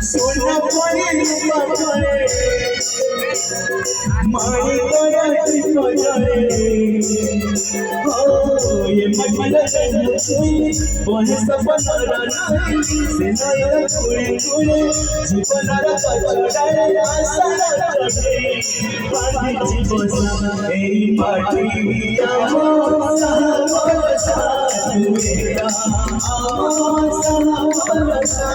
सोना पड़े मारी कराची पड़े ये मटला सोई बन सपना नहीं से नया कुड़े कुड़े जीवना पचड़े आशा चढ़े पानी जीवसा ए पाटी आमोसा बरसा मेरा आमोसा बरसा